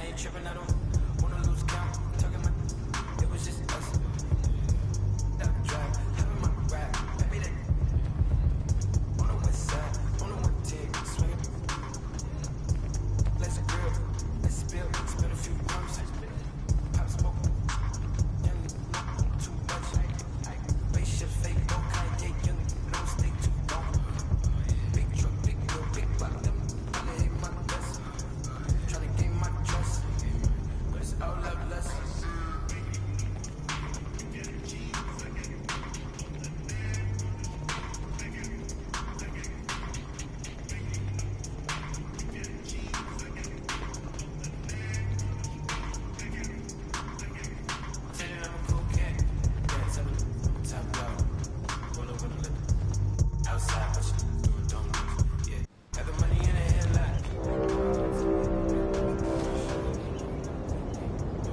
ain't tripping, I don't wanna lose count. Talking my, it was just us. That drive, having my ride, maybe that on the west side, on the 110, swinging. Let's grill, let's spill a few pumps. Pop smoke, young not too much. Spaceship fake, no Kanye, young don't stay too long. Big truck, big wheel, big block, them probably hate my guts. Tryna gain my trust, but it's all love lust.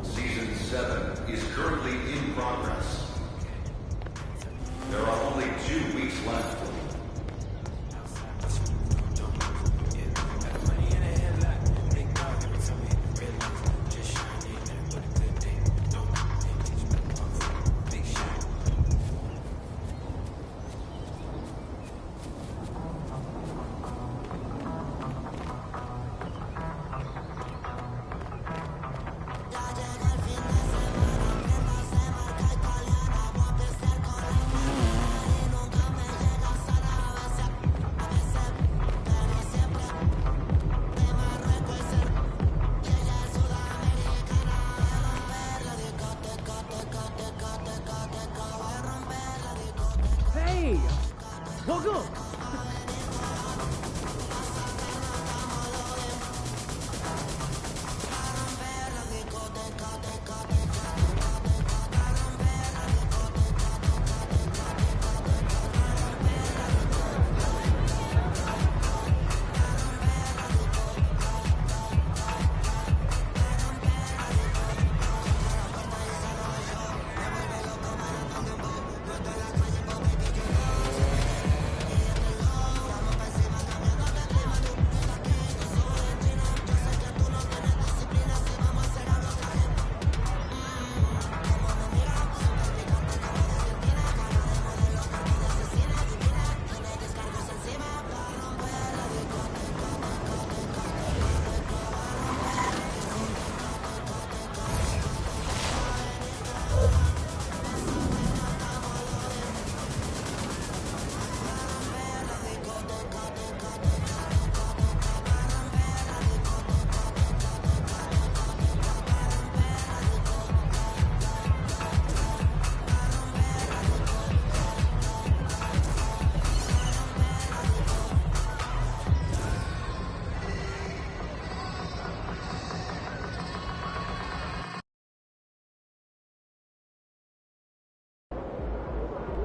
Season 7 is currently in progress. There are only 2 weeks left. Hey! Welcome!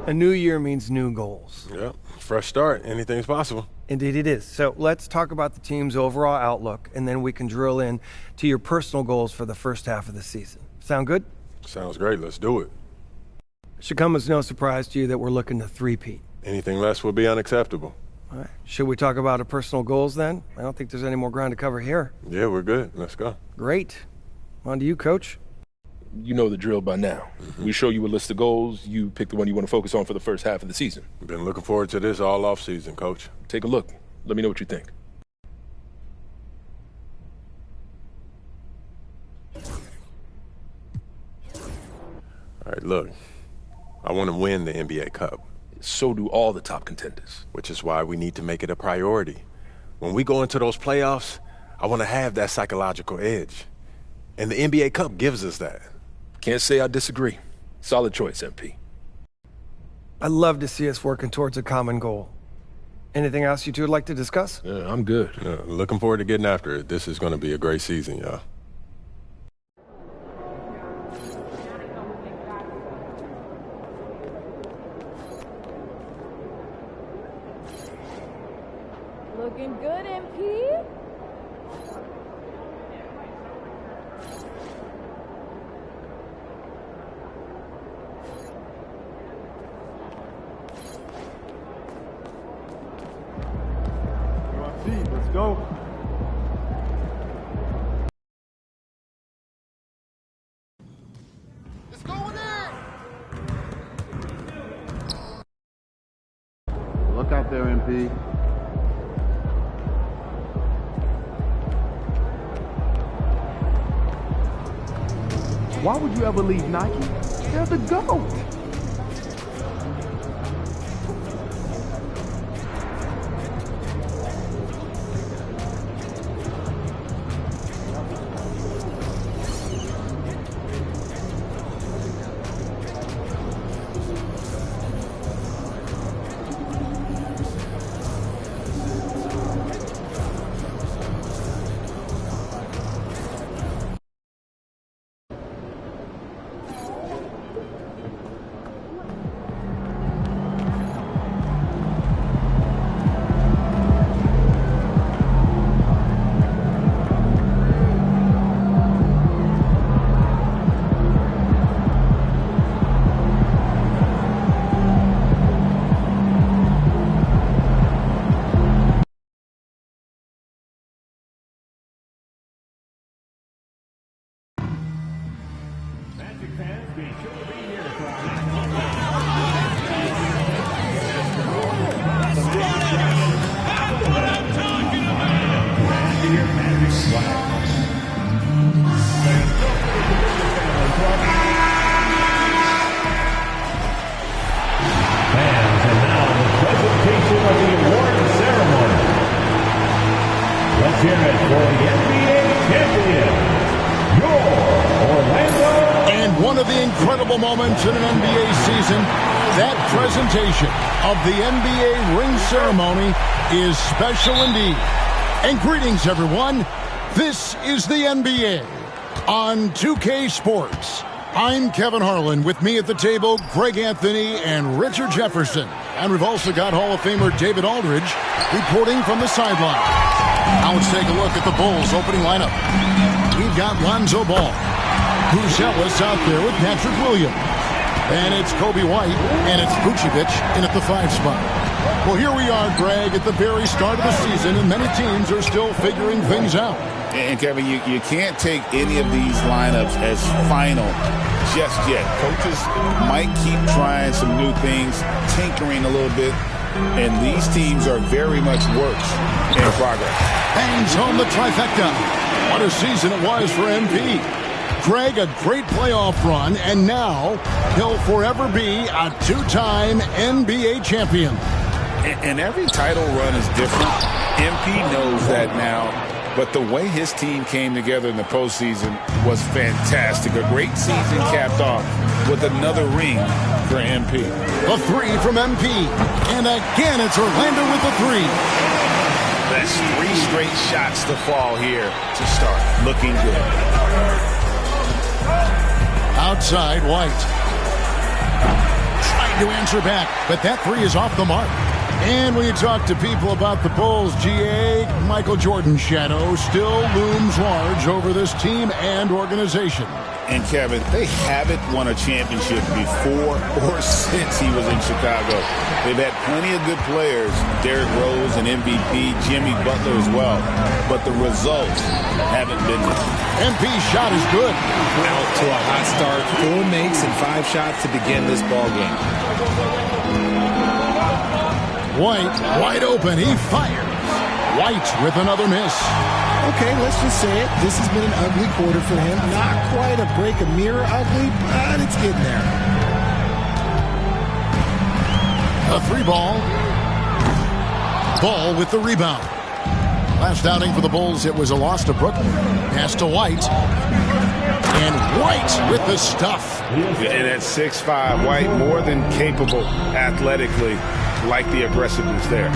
A new year means new goals. Yep, fresh start. Anything's possible. Indeed it is. So let's talk about the team's overall outlook, and then we can drill in to your personal goals for the first half of the season. Sound good? Sounds great. Let's do it. Should come as no surprise to you that we're looking to three-peat. Anything less would be unacceptable. All right. Should we talk about our personal goals then? I don't think there's any more ground to cover here. Yeah, we're good. Let's go. Great. On to you, Coach. You know the drill by now. We show you a list of goals. You pick the one you want to focus on for the first half of the season. Been looking forward to this all off season, Coach. Take a look. Let me know what you think. All right, look. I want to win the NBA Cup. So do all the top contenders. Which is why we need to make it a priority. When we go into those playoffs, I want to have that psychological edge. And the NBA Cup gives us that. Can't say I disagree. Solid choice, MP. I'd love to see us working towards a common goal. Anything else you two would like to discuss? Yeah, I'm good. Looking forward to getting after it. This is going to be a great season, y'all. Looking good, MP. Let's go. out there, MP. Why would you ever leave Nike? They're the GOAT. Moments in an NBA season, that presentation of the NBA ring ceremony is special indeed. And greetings, everyone. This is the NBA on 2K Sports. I'm Kevin Harlan. With me at the table, Greg Anthony and Richard Jefferson. And we've also got Hall of Famer David Aldridge reporting from the sideline. Now let's take a look at the Bulls' opening lineup. We've got Lonzo Ball, Bruce Ellis out there with Patrick Williams. And it's Kobe White, and it's Vucevic in at the 5 spot. Well, here we are, Greg, at the very start of the season, and many teams are still figuring things out. And, Kevin, you can't take any of these lineups as final just yet. Coaches might keep trying some new things, tinkering a little bit, and these teams are very much works in progress. Bangs home the trifecta. What a season it was for MP. Greg, a great playoff run, and now he'll forever be a 2-time NBA champion. And every title run is different. MP knows that now, but the way his team came together in the postseason was fantastic. A great season capped off with another ring for MP. A 3 from MP, and again it's Orlando with the 3. That's 3 straight shots to fall here to start. Looking good. Outside, White. Trying to answer back, but that 3 is off the mark. And when you talk to people about the Bulls, GA, Michael Jordan's shadow still looms large over this team and organization. And, Kevin, they haven't won a championship before or since he was in Chicago. They've had plenty of good players, Derrick Rose and MVP, Jimmy Butler as well. But the results haven't been there. MP's shot is good. Out to a hot start, 4 makes and 5 shots to begin this ball game. White, wide open, he fires. White with another miss. Okay, let's just say it. This has been an ugly quarter for him. Not quite a break a mirror ugly, but it's getting there. A 3-ball. Ball with the rebound. Last outing for the Bulls, it was a loss to Brooklyn. Pass to White. And White with the stuff. And at 6'5", White more than capable athletically. Like the aggressiveness there.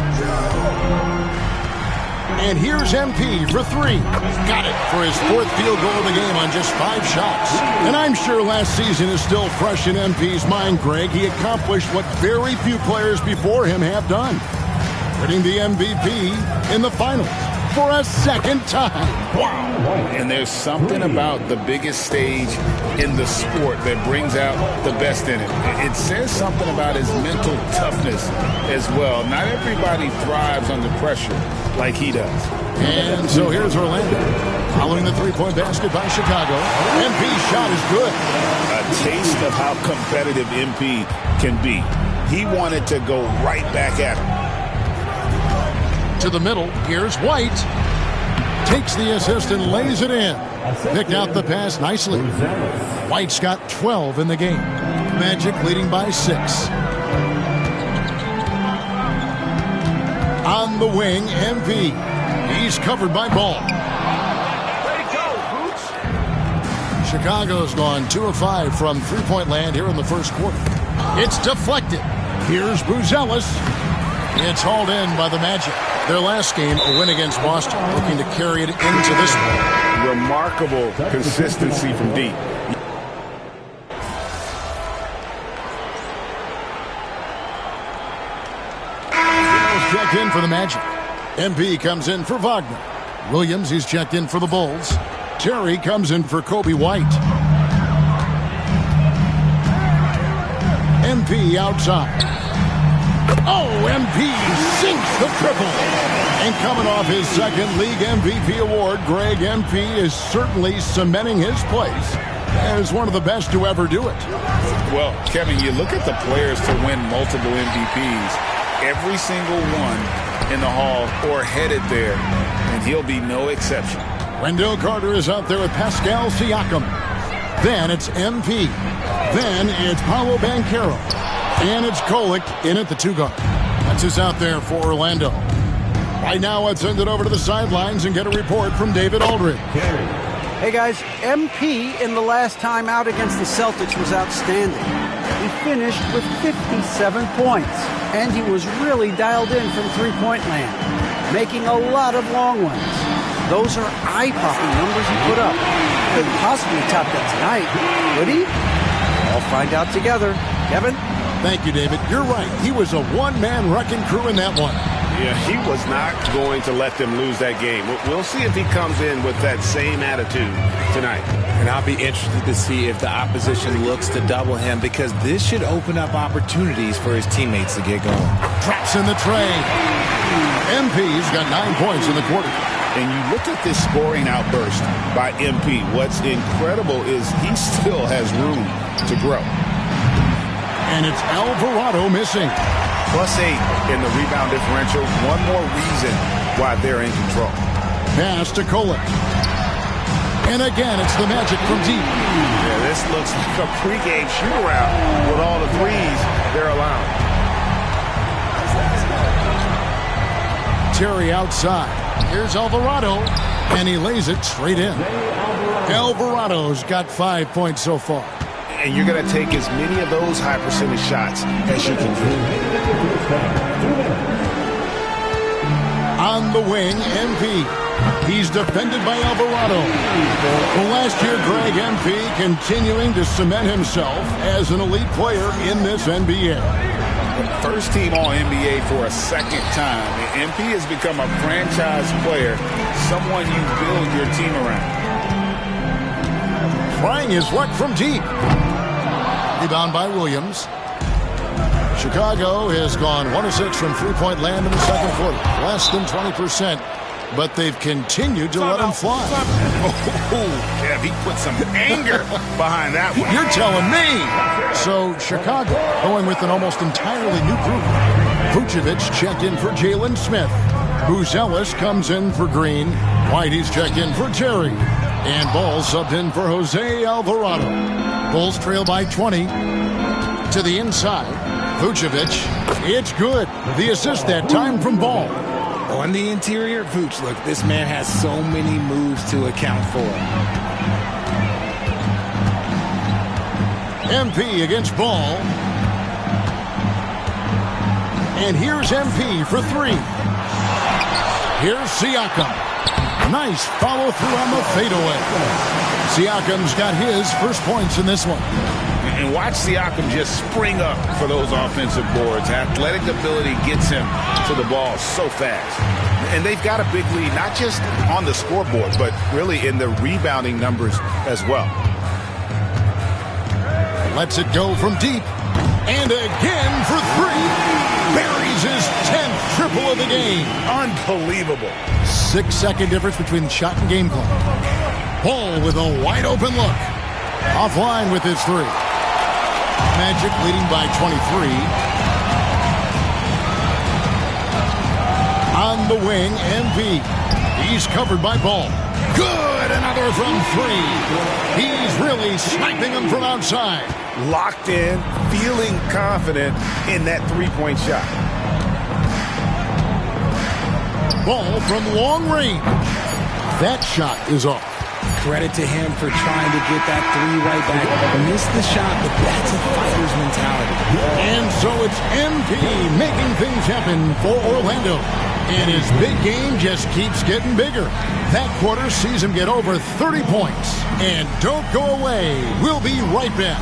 And here's MP for 3. Got it for his 4th field goal of the game on just 5 shots. And I'm sure last season is still fresh in MP's mind, Greg. He accomplished what very few players before him have done. Winning the MVP in the finals for a 2nd time. Wow. And there's something about the biggest stage in the sport that brings out the best in him. It says something about his mental toughness as well. Not everybody thrives under pressure like he does. And so here's Orlando. Following the 3-point basket by Chicago. MP's shot is good. A taste of how competitive MP can be. He wanted to go right back at him. To the middle. Here's White. Takes the assist and lays it in. Picked out the pass nicely. White's got 12 in the game. Magic leading by 6. On the wing, MP. He's covered by Ball. Chicago's gone 2 of 5 from three-point land here in the first quarter. It's deflected. Here's Buzelis. It's hauled in by the Magic. Their last game, a win against Boston, looking to carry it into this one. Remarkable consistency from deep. Checked in for the Magic. MP comes in for Wagner. Williams, he's checked in for the Bulls. Terry comes in for Kobe White. MP outside. Oh, MP sinks the triple. And coming off his second league MVP award, Greg MP is certainly cementing his place as one of the best to ever do it. Well, Kevin, you look at the players to win multiple MVPs. Every single one in the hall or headed there, and he'll be no exception. Wendell Carter is out there with Pascal Siakam. Then it's MP. Then it's Paolo Banchero. And it's Kolek in at the 2 guard. That's who's out there for Orlando. Right now, let's send it over to the sidelines and get a report from David Aldridge. Hey, guys. MP in the last time out against the Celtics was outstanding. He finished with 57 points. And he was really dialed in from three-point land, making a lot of long ones. Those are eye-popping numbers he put up. Couldn't possibly top that tonight, would he? I'll find out together. Kevin? Thank you, David. You're right. He was a one-man wrecking crew in that one. Yeah, he was not going to let them lose that game. We'll see if he comes in with that same attitude tonight. And I'll be interested to see if the opposition looks to double him, because this should open up opportunities for his teammates to get going. Traps in the tray. MP's got 9 points in the quarter. And you look at this scoring outburst by MP. What's incredible is he still has room to grow. And it's Alvarado missing. +8 in the rebound differential. One more reason why they're in control. Pass to Kolek. And again, it's the Magic from deep. Yeah, this looks like a pregame shoot-around with all the threes they're allowing. Terry outside. Here's Alvarado. And he lays it straight in. Alvarado's got 5 points so far. And you're going to take as many of those high-percentage shots as you can do. On the wing, MP. He's defended by Alvarado. Well, last year, Greg MP continuing to cement himself as an elite player in this NBA. First team All-NBA for a second time. MP has become a franchise player, someone you build your team around. Trying his luck from deep. Rebound by Williams. Chicago has gone 1 of 6 from three-point land in the second quarter. Less than 20%, but they've continued to let him fly. Oh, yeah, he put some anger behind that one. You're telling me. So Chicago going with an almost entirely new group. Vucevic checked in for Jalen Smith. Buzelis comes in for Green. Whitey's checked in for Terry. And Ball subbed in for Jose Alvarado. Bulls trail by 20. To the inside. Vucevic. It's good. The assist that time from Ball. On the interior, Vooch, look, this man has so many moves to account for. MP against Ball. And here's MP for 3. Here's Siakam. Nice follow through on the fadeaway. Siakam's got his first points in this one. And watch Siakam just spring up for those offensive boards. Athletic ability gets him to the ball so fast. And they've got a big lead, not just on the scoreboard, but really in the rebounding numbers as well. Lets it go from deep. And again for 3. Buries his 10th triple of the game. Unbelievable. 6-second difference between the shot and game clock. Ball with a wide open look. Offline with his 3. Magic leading by 23. On the wing, MP. He's covered by Ball. Good, another from three. He's really sniping them from outside. Locked in, feeling confident in that three-point shot. Ball from long range. That shot is off. Credit to him for trying to get that three right back. Missed the shot, but that's a fighter's mentality. And so it's MP making things happen for Orlando. And his big game just keeps getting bigger. That quarter sees him get over 30 points. And don't go away. We'll be right back.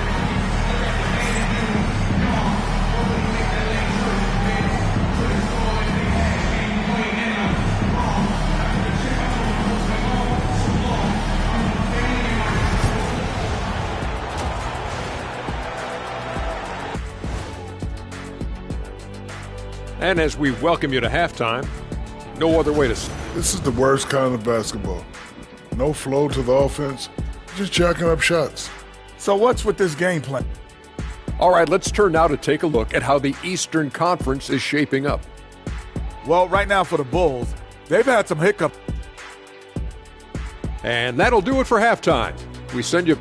And as we welcome you to halftime, no other way to... This is the worst kind of basketball. No flow to the offense, just jacking up shots. So what's with this game plan? All right, let's turn now to take a look at how the Eastern Conference is shaping up. Well, right now for the Bulls, they've had some hiccups. And that'll do it for halftime. We send you...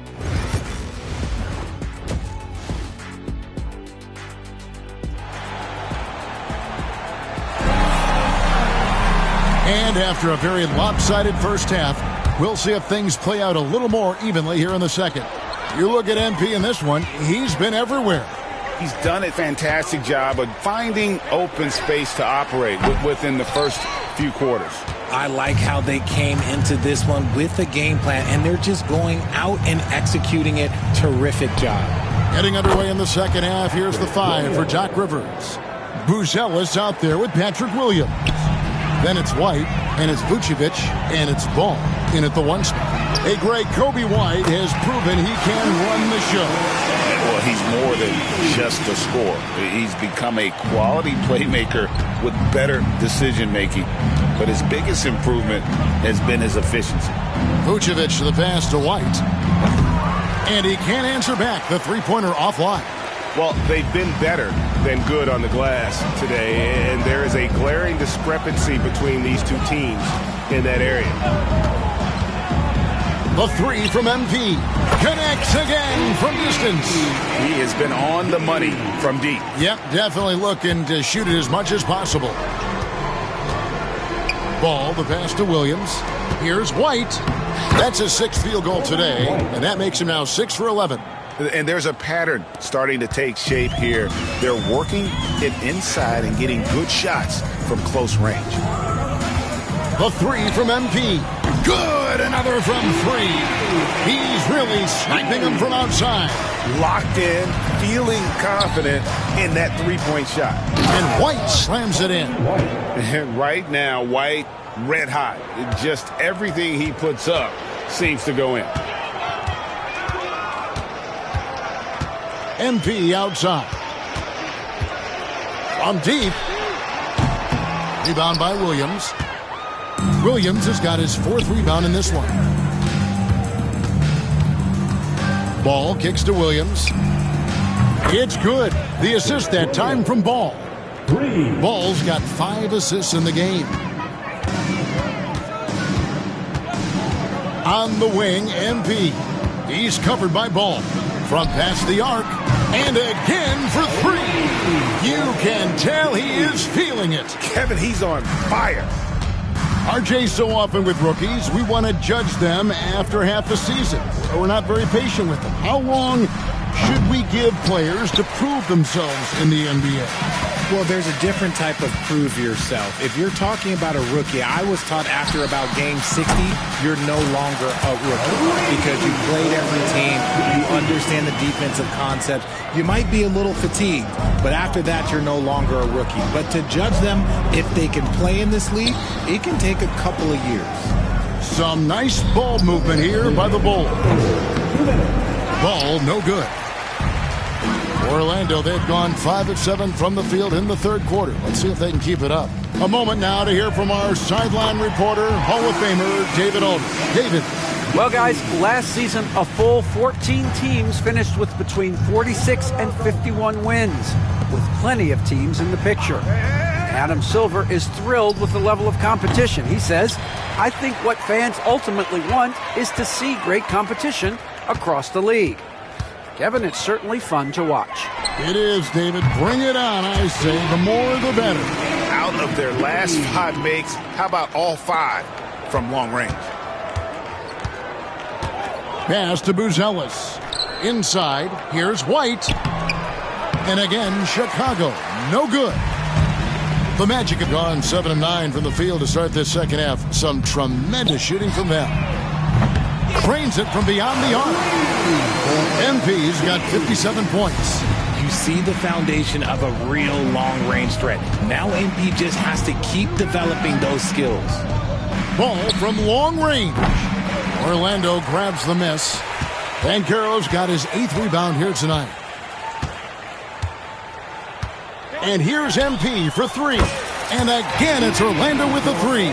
And after a very lopsided first half, we'll see if things play out a little more evenly here in the second. You look at MP in this one, he's been everywhere. He's done a fantastic job of finding open space to operate within the first few quarters. I like how they came into this one with a game plan, and they're just going out and executing it. Terrific job. Getting underway in the second half, here's the five for Doc Rivers. Buzelis out there with Patrick Williams. Then it's White, and it's Vucevic, and it's Ball in at the one spot. A great Kobe White has proven he can run the show. Well, he's more than just a scorer. He's become a quality playmaker with better decision-making. But his biggest improvement has been his efficiency. Vucevic the pass to White. And he can't answer back the three-pointer offline. Well, they've been better than good on the glass today, and there is a glaring discrepancy between these two teams in that area. The three from MP connects again from distance. He has been on the money from deep. Yep, definitely looking to shoot it as much as possible. Ball, the pass to Williams. Here's White. That's his sixth field goal today, and that makes him now 6 for 11. And there's a pattern starting to take shape here. They're working it inside and getting good shots from close range. The three from MP. Good, another from three. He's really sniping them from outside. Locked in, feeling confident in that three-point shot. And White slams it in. And right now, White, red hot. Just everything he puts up seems to go in. MP outside. From deep. Rebound by Williams. Williams has got his fourth rebound in this one. Ball kicks to Williams. It's good. The assist that time from Ball. Ball's got 5 assists in the game. On the wing, MP. He's covered by Ball. From past the arc. And again for three. You can tell he is feeling it. Kevin, he's on fire. RJ, so often with rookies, we want to judge them after half a season. We're not very patient with them. How long should we give players to prove themselves in the NBA? Well, there's a different type of prove yourself. If you're talking about a rookie, I was taught after about game 60, you're no longer a rookie because you played every team, you understand the defensive concepts. You might be a little fatigued, but after that, you're no longer a rookie. But to judge them, if they can play in this league, it can take a couple of years. Some nice ball movement here by the Bulls. Ball no good. Orlando, they've gone 5 of 7 from the field in the third quarter. Let's see if they can keep it up. A moment now to hear from our sideline reporter, Hall of Famer David Aldridge. David. Well, guys, last season, a full 14 teams finished with between 46 and 51 wins, with plenty of teams in the picture. Adam Silver is thrilled with the level of competition. He says, I think what fans ultimately want is to see great competition across the league. Kevin, it's certainly fun to watch. It is, David. Bring it on, I say. The more, the better. Out of their last 5 makes, how about all 5 from long range? Pass to Buzelis. Inside, here's White. And again, Chicago. No good. The Magic have gone 7 of 9 from the field to start this second half. Some tremendous shooting from them. Cranes it from beyond the arc. MP's got 57 points. You see the foundation of a real long-range threat. Now MP just has to keep developing those skills. Ball from long range. Orlando grabs the miss. Banchero's got his 8th rebound here tonight. And here's MP for 3. And again, it's Orlando with the 3.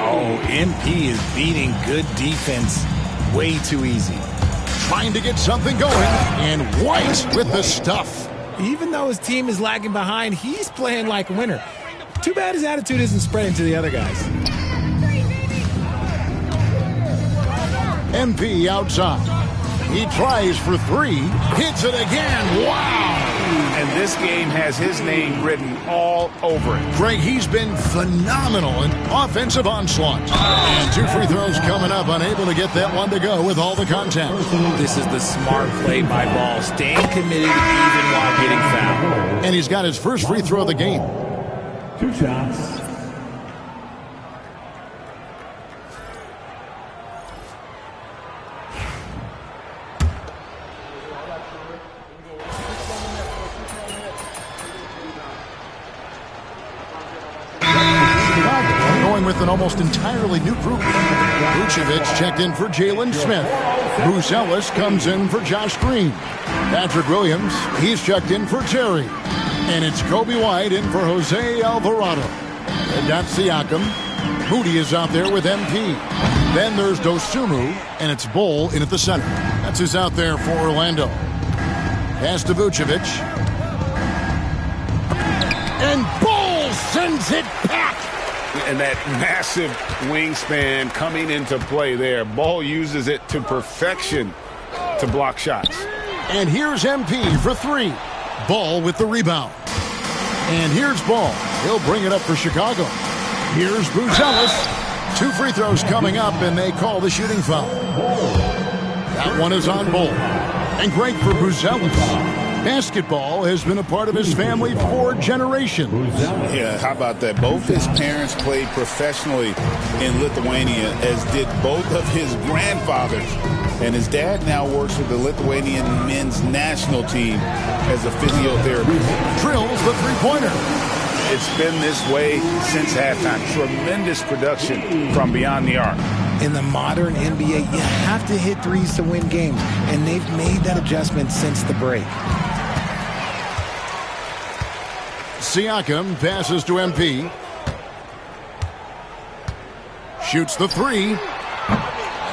Oh, MP is beating good defense way too easy. Trying to get something going. And White with the stuff. Even though his team is lagging behind, he's playing like a winner. Too bad his attitude isn't spreading to the other guys. MP outside. He tries for 3. Hits it again. Wow. And this game has his name written all over it. Greg, he's been phenomenal in offensive onslaught. And 2 free throws coming up, unable to get that one to go with all the contact. This is the smart play by Ball, staying committed even while getting fouled. And he's got his first free throw of the game. 2 shots. With an almost entirely new group. Vucevic checked in for Jalen Smith. Buzelis comes in for Josh Green. Patrick Williams, he's checked in for Terry. And it's Kobe White in for Jose Alvarado. And that's Siakam. Moody is out there with MP. Then there's Dosunmu, and it's Bol in at the center. That's who's out there for Orlando. Pass to Vucevic. And Bol sends it back. And that massive wingspan coming into play there. Ball uses it to perfection to block shots. And here's MP for 3. Ball with the rebound. And here's Ball. He'll bring it up for Chicago. Here's Buzelis. 2 free throws coming up, and they call the shooting foul. That one is on Ball. And great for Buzelis. Basketball has been a part of his family for generations. Yeah, how about that? Both his parents played professionally in Lithuania, as did both of his grandfathers. And his dad now works with the Lithuanian men's national team as a physiotherapist. Drills the three-pointer. It's been this way since halftime. Tremendous production from beyond the arc. In the modern NBA, you have to hit threes to win games, and they've made that adjustment since the break. Siakam passes to MP. Shoots the 3.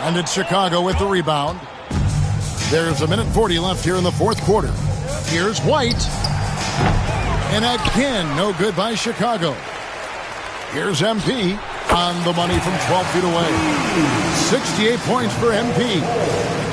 And it's Chicago with the rebound. There's 1:40 left here in the fourth quarter. Here's White. And again, no good by Chicago. Here's MP on the money from 12 feet away. 68 points for MP.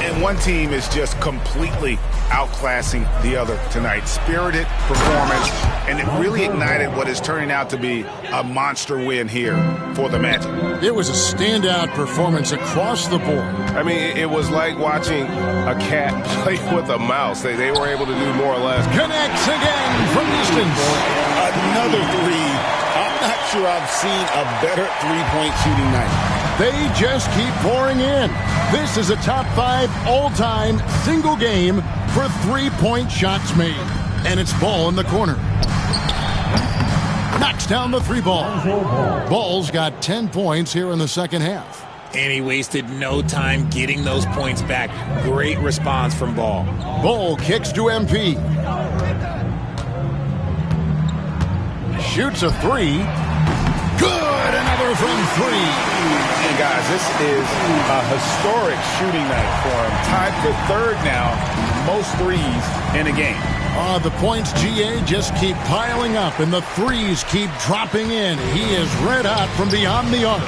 And one team is just completely outclassing the other tonight. Spirited performance, and it really ignited what is turning out to be a monster win here for the Magic. It was a standout performance across the board. I mean, it was like watching a cat play with a mouse. They were able to do more or less. Connects again from distance. Another 3. I'm not sure I've seen a better three-point shooting night. They just keep pouring in. This is a top 5 all-time single game for three-point shots made. And it's Ball in the corner. Knocks down the 3 ball. Ball's got 10 points here in the second half. And he wasted no time getting those points back. Great response from Ball. Ball kicks to MP. Shoots a 3. Good! Another from 3. And guys, this is a historic shooting night for him. Tied for 3rd now, most threes in a game. The points, GA, just keep piling up, and the threes keep dropping in. He is red hot from beyond the arc.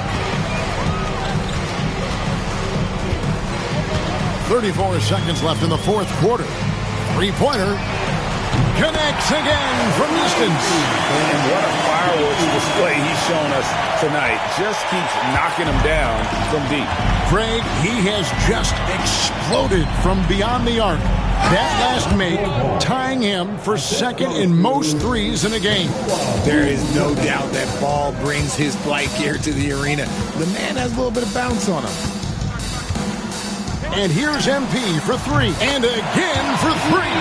34 seconds left in the fourth quarter. Three-pointer connects again from distance. And what a fireworks display he's shown us tonight. Just keeps knocking them down from deep. Craig, he has just exploded from beyond the arc. That last make tying him for second in most threes in a game. There is no doubt that ball brings his flight gear to the arena. The man has a little bit of bounce on him. And here's MP for three. And again for three.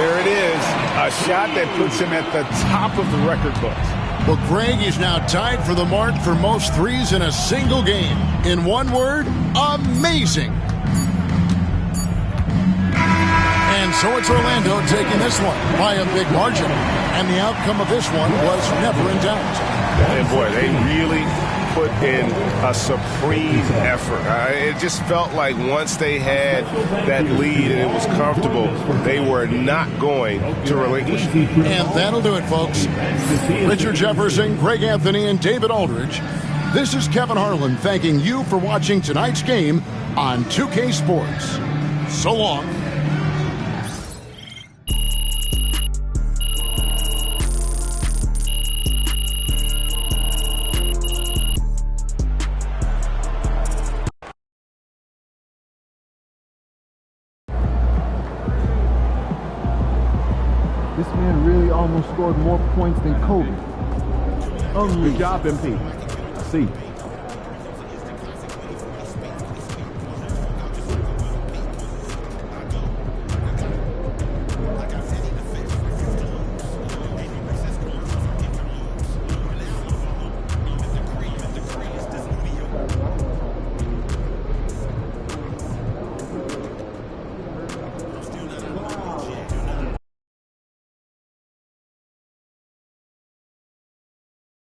There it is. A shot that puts him at the top of the record books. Well, Greg is now tied for the mark for most threes in a single game. In one word, amazing. And so it's Orlando taking this one by a big margin. And the outcome of this one was never in doubt. And boy, they really put in a supreme effort. It just felt like once they had that lead and it was comfortable, they were not going to relinquish. And that'll do it, folks. Richard Jefferson, Greg Anthony, and David Aldridge. This is Kevin Harlan thanking you for watching tonight's game on 2K Sports. So long. This man really almost scored more points than Kobe. Good job, MP. I see.